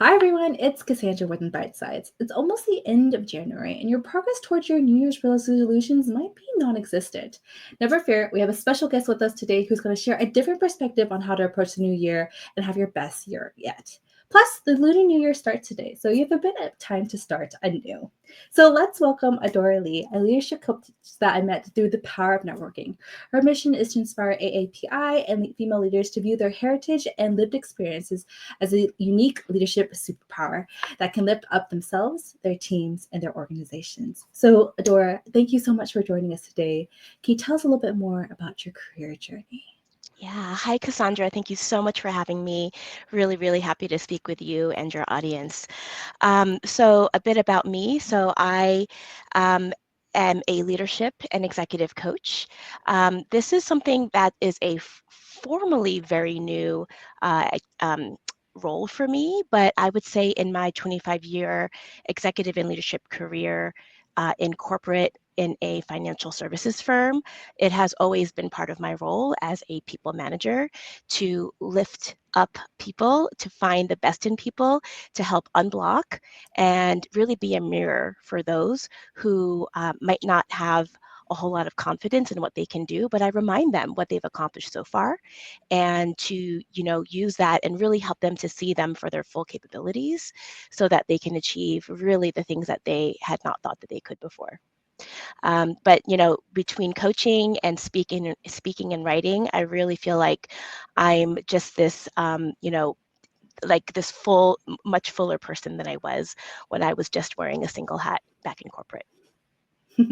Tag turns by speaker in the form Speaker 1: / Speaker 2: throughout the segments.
Speaker 1: Hi everyone, it's Cassandra with Bite Sides. It's almost the end of January, and your progress towards your New Year's resolutions might be non existent. Never fear, we have a special guest with us today who's going to share a different perspective on how to approach the new year and have your best year yet. Plus, the Lunar New Year starts today, so you have a bit of time to start anew. So let's welcome Adora Lee, a leadership coach that I met through the power of networking. Her mission is to inspire AAPI and female leaders to view their heritage and lived experiences as a unique leadership superpower that can lift up themselves, their teams, and their organizations. So, Adora, thank you so much for joining us today. Can you tell us a little bit more about your career journey?
Speaker 2: Yeah. Hi, Cassandra. Thank you so much for having me. Really, really happy to speak with you and your audience. So a bit about me. So I am a leadership and executive coach. This is something that is a formally very new role for me, but I would say in my 25-year executive and leadership career in corporate, in a financial services firm, it has always been part of my role as a people manager to lift up people, to find the best in people, to help unblock and really be a mirror for those who might not have a whole lot of confidence in what they can do, but I remind them what they've accomplished so far and to, use that and really help them to see them for their full capabilities so that they can achieve really the things that they had not thought that they could before. But between coaching and speaking and writing, I really feel like I'm just this, like this much fuller person than I was when I was just wearing a single hat back in corporate.
Speaker 1: All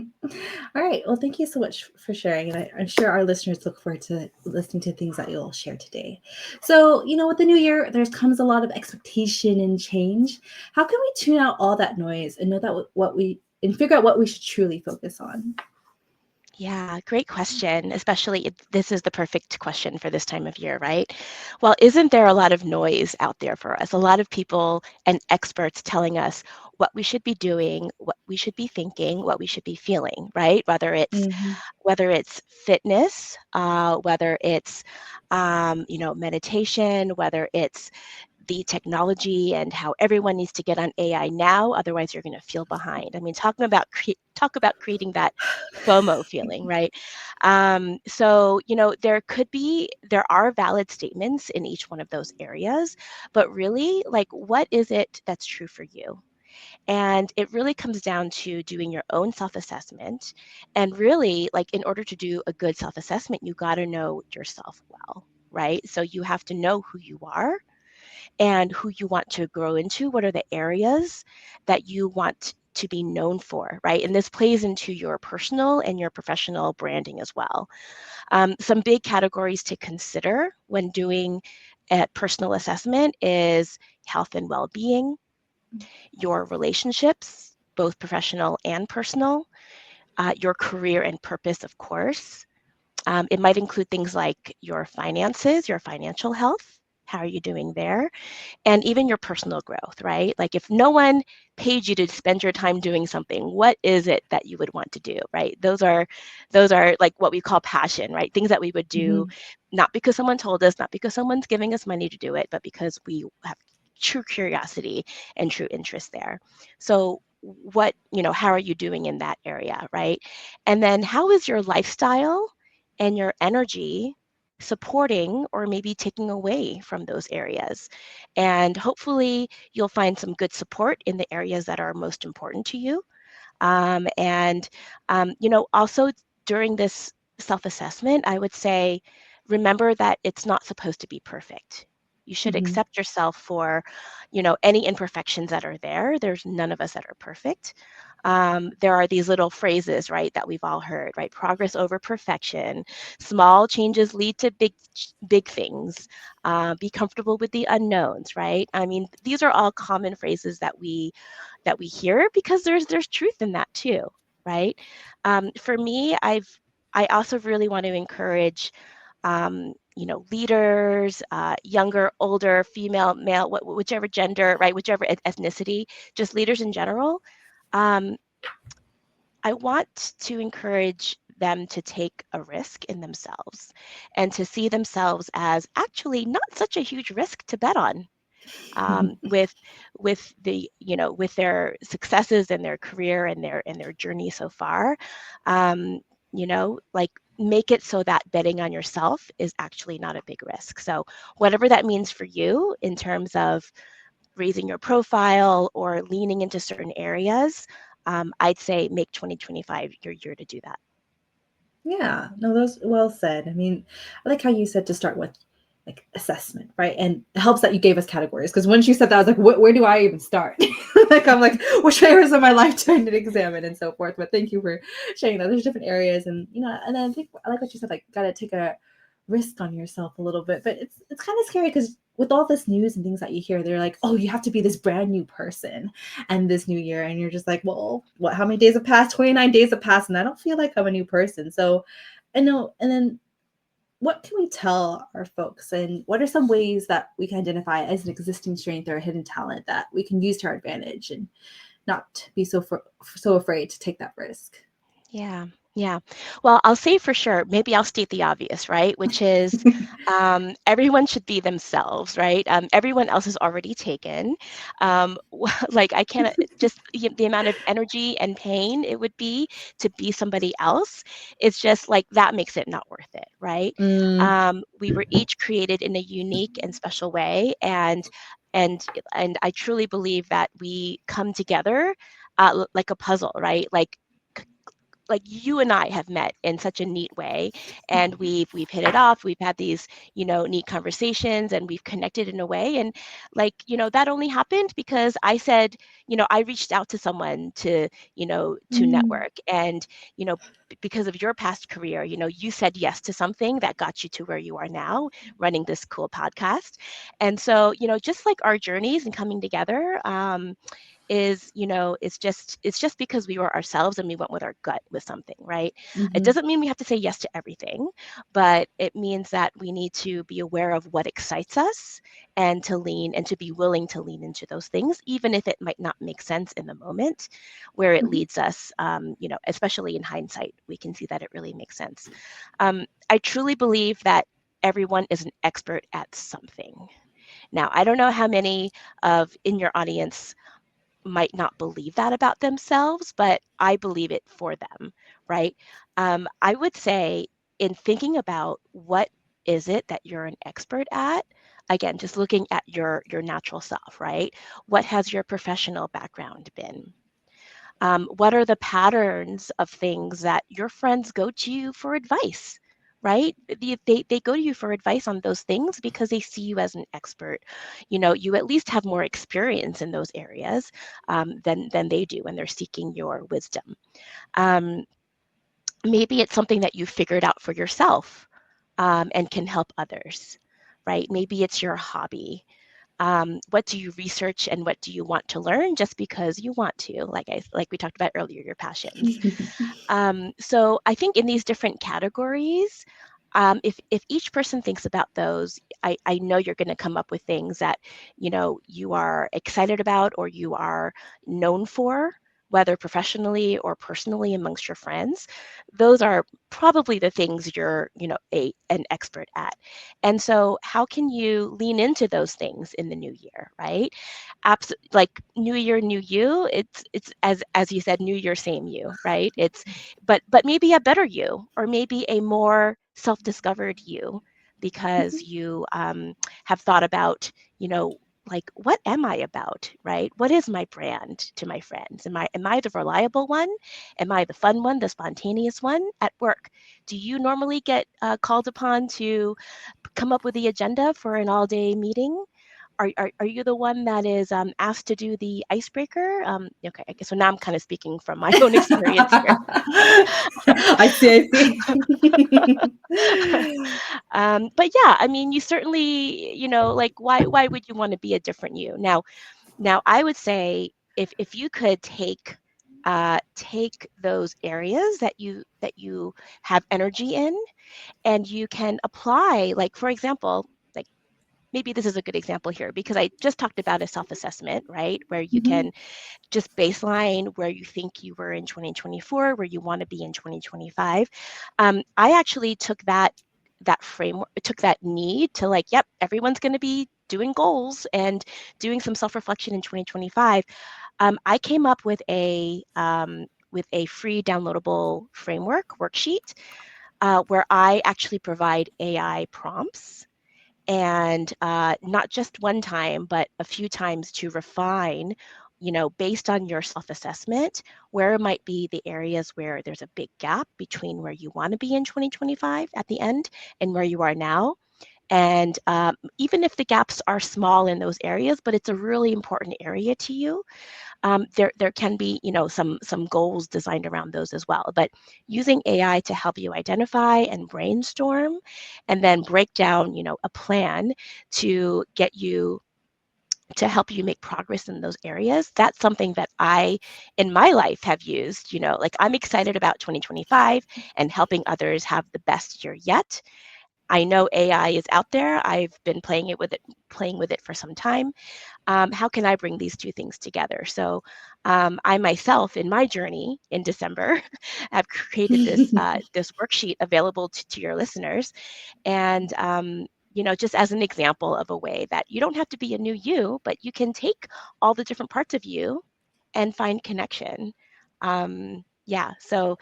Speaker 1: right. Well, thank you so much for sharing. And I'm sure our listeners look forward to listening to things that you'll share today. So, with the new year, there comes a lot of expectation and change. How can we tune out all that noise and know that what we and figure out what we should truly focus on?
Speaker 2: Yeah, great question. Especially, this is the perfect question for this time of year, right? Well, isn't there a lot of noise out there for us? A lot of people and experts telling us what we should be doing, what we should be thinking, what we should be feeling, right?
Speaker 1: Mm-hmm.
Speaker 2: Whether it's fitness, whether it's meditation, whether it's the technology and how everyone needs to get on AI now, otherwise you're going to feel behind. I mean, talk about creating that FOMO feeling, right? So there are valid statements in each one of those areas, but really, like, what is it that's true for you? And it really comes down to doing your own self-assessment. And really, like, in order to do a good self-assessment, you got to know yourself well, right? So you have to know who you are and who you want to grow into. What are the areas that you want to be known for, right? And this plays into your personal and your professional branding as well. Some big categories to consider when doing a personal assessment is health and well-being, your relationships, both professional and personal, your career and purpose, of course. It might include things like your finances, your financial health. How are you doing there? And even your personal growth, right? Like, if no one paid you to spend your time doing something, what is it that you would want to do, right? Those are like what we call passion, right? Things that we would do
Speaker 1: Mm-hmm.
Speaker 2: not because someone told us, not because someone's giving us money to do it, but because we have true curiosity and true interest there. So how are you doing in that area, right? And then how is your lifestyle and your energy supporting or maybe taking away from those areas? And hopefully you'll find some good support in the areas that are most important to you. Also during this self-assessment, I would say, remember that it's not supposed to be perfect. You should
Speaker 1: Mm-hmm.
Speaker 2: accept yourself for, any imperfections that are there. There's none of us that are perfect. There are these little phrases, right, that we've all heard, right? Progress over perfection. Small changes lead to big things. Be comfortable with the unknowns, right? I mean, these are all common phrases that we hear because there's truth in that too, right? For me, I also really want to encourage leaders, younger, older, female, male, whichever gender, right, whichever ethnicity, just leaders in general. Um, I want to encourage them to take a risk in themselves and to see themselves as actually not such a huge risk to bet on. with the with their successes and their career and their journey so far. Um, like make it so that betting on yourself is actually not a big risk. So whatever that means for you in terms of raising your profile or leaning into certain areas, I'd say make 2025 your year to do that.
Speaker 1: Yeah, no, those well said. I mean, I like how you said to start with like assessment, right? And it helps that you gave us categories because once you said that, I was like, where do I even start? Like, I'm like, which areas of my life do I need to examine and so forth. But thank you for sharing that. There's different areas, and and then I think I like what you said, like, gotta take a risk on yourself a little bit. But it's kind of scary because with all this news and things that you hear, they're like, oh, you have to be this brand new person and this new year, and you're just like, well, what, how many days have passed? 29 days have passed, and I don't feel like I'm a new person. So I know. And then what can we tell our folks, and what are some ways that we can identify as an existing strength or a hidden talent that we can use to our advantage and not be so afraid to take that risk?
Speaker 2: Yeah, yeah. Well, I'll say for sure, maybe I'll state the obvious, right? Which is everyone should be themselves, right? Everyone else is already taken. Like I can't just the amount of energy and pain it would be somebody else. It's just like that makes it not worth it, right?
Speaker 1: Mm,
Speaker 2: We were each created in a unique and special way, and and I truly believe that we come together like a puzzle, right? Like you and I have met in such a neat way, and we've hit it off. We've had these neat conversations, and we've connected in a way. And like that only happened because I said I reached out to someone to
Speaker 1: mm,
Speaker 2: network, and because of your past career, you said yes to something that got you to where you are now, running this cool podcast. And so just like our journeys and coming together. Is it's just because we were ourselves and we went with our gut with something, right? It
Speaker 1: mhm,
Speaker 2: doesn't mean we have to say yes to everything, but it means that we need to be aware of what excites us and to be willing to lean into those things, even if it might not make sense in the moment where it
Speaker 1: mhm,
Speaker 2: leads us. Especially in hindsight, we can see that it really makes sense. I truly believe that everyone is an expert at something. Now, I don't know how many of in your audience might not believe that about themselves, but I believe it for them, right? I would say in thinking about what is it that you're an expert at, again, just looking at your natural self, right? What has your professional background been? What are the patterns of things that your friends go to you for advice? Right? They go to you for advice on those things because they see you as an expert. You at least have more experience in those areas than they do when they're seeking your wisdom. Um, Maybe it's something that you figured out for yourself and can help others, right? Maybe it's your hobby. What do you research and what do you want to learn just because you want to, like we talked about earlier, your passions. So I think in these different categories, if each person thinks about those, I know you're going to come up with things that you are excited about or you are known for, whether professionally or personally amongst your friends. Those are probably the things you're an expert at. And so how can you lean into those things in the new year, right? Like new year, new you. It's as you said, new year, same you, right? But maybe a better you, or maybe a more self-discovered you, because you have thought about like what am I about, right? What is my brand to my friends? Am I the reliable one? Am I the fun one, the spontaneous one at work? Do you normally get called upon to come up with the agenda for an all-day meeting? Are you the one that is asked to do the icebreaker? Okay, I guess so. Now I'm kind of speaking from my own experience here.
Speaker 1: I see, I see.
Speaker 2: But yeah, I mean, you certainly, like why would you want to be a different you? Now I would say if you could take those areas that you have energy in, and you can apply, like for example, like maybe this is a good example here because I just talked about a self-assessment, right? Where you
Speaker 1: Mhm,
Speaker 2: can just baseline where you think you were in 2024, where you want to be in 2025. I actually took that framework, took that need to like, yep, everyone's going to be doing goals and doing some self-reflection in 2025, I came up with a free downloadable framework worksheet where I actually provide AI prompts and not just one time, but a few times to refine, based on your self-assessment, where might be the areas where there's a big gap between where you want to be in 2025 at the end and where you are now. And even if the gaps are small in those areas, but it's a really important area to you, there can be some goals designed around those as well. But using AI to help you identify and brainstorm, and then break down a plan to get you to help you make progress in those areas. That's something that I, in my life, have used. Like I'm excited about 2025 and helping others have the best year yet. I know AI is out there. I've been playing with it for some time. How can I bring these two things together? So I myself, in my journey in December, have created this worksheet available to your listeners. And just as an example of a way that you don't have to be a new you, but you can take all the different parts of you and find connection. Yeah, so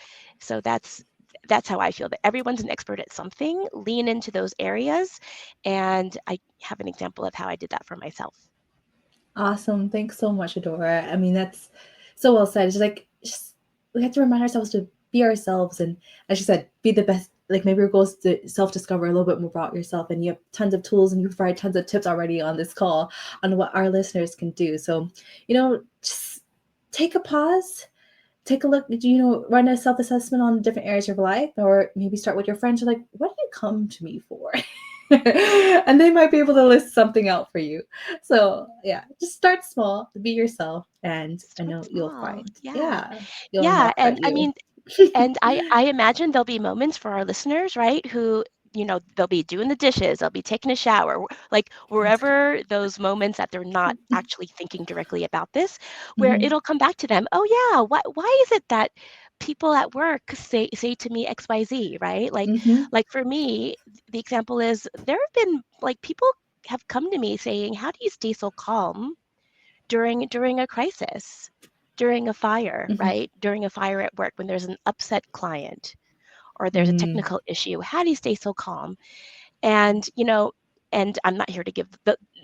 Speaker 2: that's how I feel, that everyone's an expert at something. Lean into those areas, and I have an example of how I did that for myself.
Speaker 1: Awesome. Thanks so much, Adora. I mean, that's so well said. It's like we have to remind ourselves to be ourselves and, as you said, be the best. Like maybe your goal is to self-discover a little bit more about yourself, and you have tons of tools and you provide tons of tips already on this call on what our listeners can do. So, just take a pause, take a look, run a self-assessment on different areas of life, or maybe start with your friends. You're like, what do you come to me for? And they might be able to list something out for you. So yeah, just start small, be yourself, and I
Speaker 2: Start
Speaker 1: know you'll
Speaker 2: small.
Speaker 1: find,
Speaker 2: Yeah.
Speaker 1: yeah, you'll
Speaker 2: Yeah.
Speaker 1: unlock
Speaker 2: And
Speaker 1: that
Speaker 2: I
Speaker 1: you.
Speaker 2: mean, and I imagine there'll be moments for our listeners, right, who, they'll be doing the dishes, they'll be taking a shower, like wherever those moments that they're not actually thinking directly about this, where
Speaker 1: Hmm.
Speaker 2: it'll come back to them. Oh yeah, why is it that people at work say to me XYZ, right?
Speaker 1: Hmm.
Speaker 2: Like for me, the example is there have been like people have come to me saying, "How do you stay so calm during a crisis, during a fire,
Speaker 1: Hmm.
Speaker 2: right? During a fire at work when there's an upset client or there's a
Speaker 1: Mm.
Speaker 2: technical issue. How do you stay so calm?" And and I'm not here to give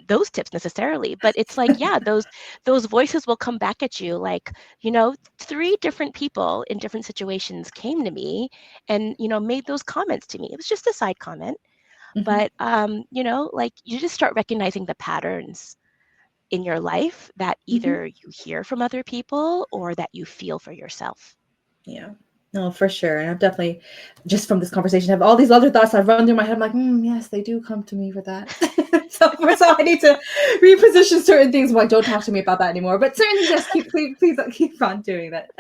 Speaker 2: those tips necessarily, but it's like, yeah, those voices will come back at you like, three different people in different situations came to me and made those comments to me. It was just a side comment,
Speaker 1: Hmm.
Speaker 2: but like you just start recognizing the patterns in your life that
Speaker 1: Hmm.
Speaker 2: either you hear from other people or that you feel for yourself.
Speaker 1: Yeah. No, for sure. And I've definitely, just from this conversation, have all these other thoughts I've run through my head. I'm like, yes, they do come to me for that. So I need to reposition certain things. Well, don't talk to me about that anymore. But certain things, just please keep on doing that.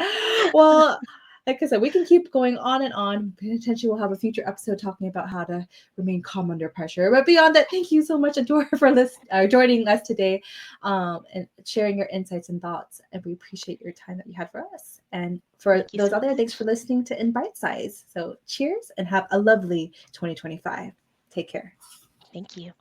Speaker 1: Well, like I said, we can keep going on and on. Potentially, we'll have a future episode talking about how to remain calm under pressure. But beyond that, thank you so much, Adora, for joining us today, and sharing your insights and thoughts. And we appreciate your time that you had for us. And for
Speaker 2: Thank you
Speaker 1: those
Speaker 2: so
Speaker 1: out there, thanks
Speaker 2: much.
Speaker 1: for listening to In Bite Size. So cheers and have a lovely 2025. Take care.
Speaker 2: Thank you.